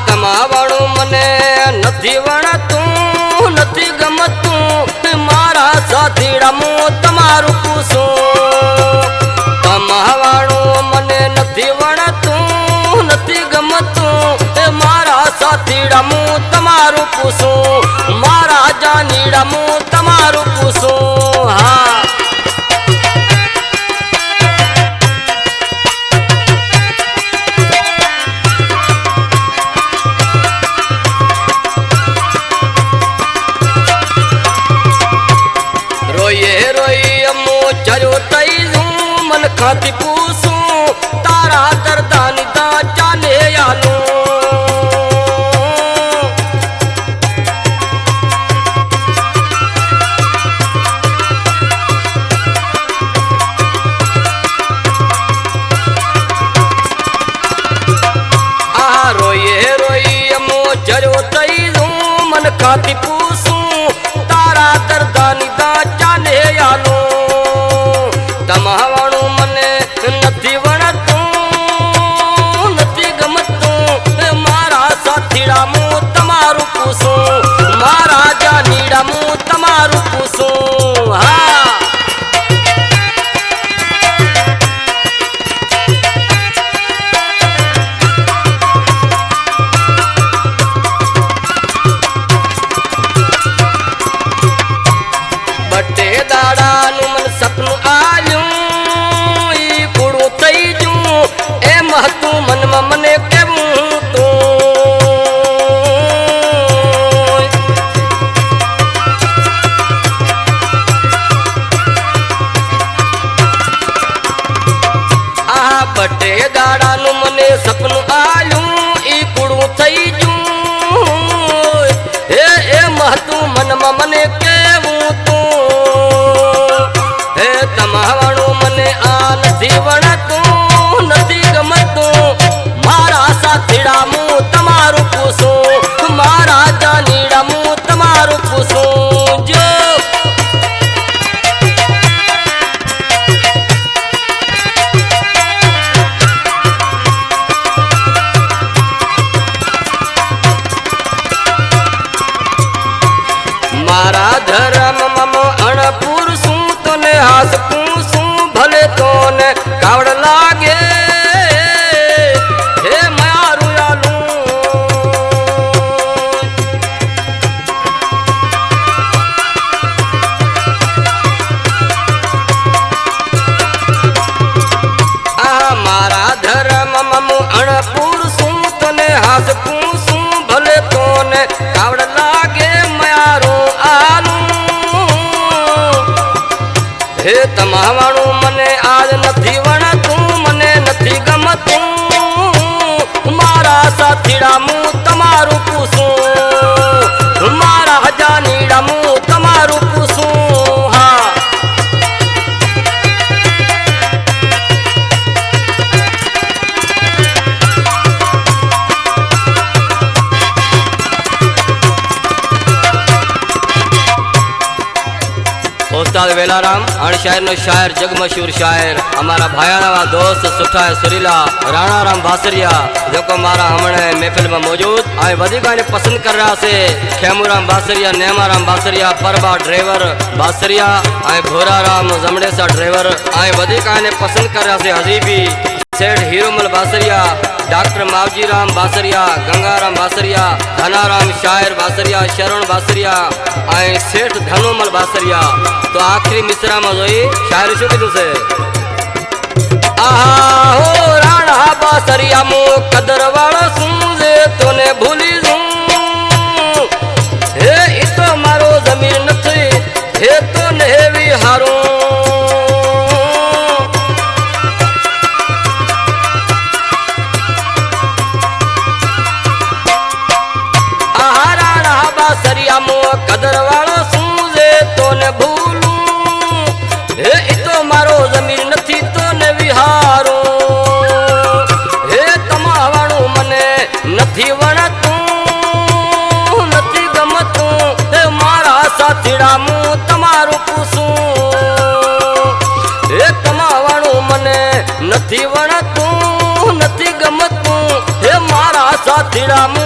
તમાવાળું મને નથી વણતું નથી ગમતું મારા સાથીડા હું તમારું પૂછું તમાવાળું મને નથી વણતું નથી ગમતું મારા સાથીડા હું તમારું પૂછું મારા જાનીડા હું તમારું પૂછું હા खाती पूछूं तारा दर्दानी दा जाने आलू आ रोये रोई मो जरो तई मन खाती पूछूं तारा दर्दानी दा जाने आलू तमावाणू નથી વણતું નથી ગમતું મારા સાથીડા હું તમારું પૂછું મારા જાનીડા હું તમારું પૂછું હા બટે દાડાનું મન સપનું આલ્યું તું મનમાં મને કેવું તું આ બટે દાડાનું મને સપનું આયું ઈ કુડું થઈ ગયું એ મહતું મનમાં મને કેવું તું હે તમાવાળું મને આ નથી વણતું નથી ગમતું મારા સાથીડા હું તમારું પૂછું મારા જાનીડા હું તમારું પૂછું જો મારા ધર્મ મમ અણપુર શું તને હાસ પૂછું ભલે તોને કાવડ લાગે હે તમાવાળું મને આજ નથી વણતું મને નથી ગમતું મારા સાથીડા હું તમારું પૂછું મારા જાનીડા હું તમારું પૂછું હા उस्ताद वेलाराम अण शायर नो शायर जग मशहूर शायर हमारा भायाना दोस्त सुठा है सुरीला राणा राम बासरिया जो को मारा हमने महफिल में मौजूद आए वधिक ने पसंद कर रहा से खेमूराम बासरिया नेमाराम बासरिया परबा ड्राइवर बासरिया आए भोराराम जमड़ेसा ड्राइवर आए वधिक ने पसंद कर रहा से हजीबी सेठ हीरोमल बासरिया डॉक्टर मावजी राम बासरिया गंगाराम बासरिया धनाराम शायर बासरिया शरण बासरिया आए सेठ धनोमल बासरिया तो आखिरी मिश्रा में जोई शायर शू कीधुं से आहा हो राणा बासरिया मो कदर वाळो सूजे तोने भूली जूं हे ई तो मारो जमीन नथी हे तो नेवी हारू बासरिया मो कदर वालो सूजे तो ने भूलू हे ई तो मारो जमीन नथी तो ने विहारो हे तमावाणु मने नथी वणतू नथी गमतू हे मारा साथीड़ा मु तमारू पूछू हे तमावाणु मने नथी वणतू नथी गमतू हे मारा साथीड़ा मु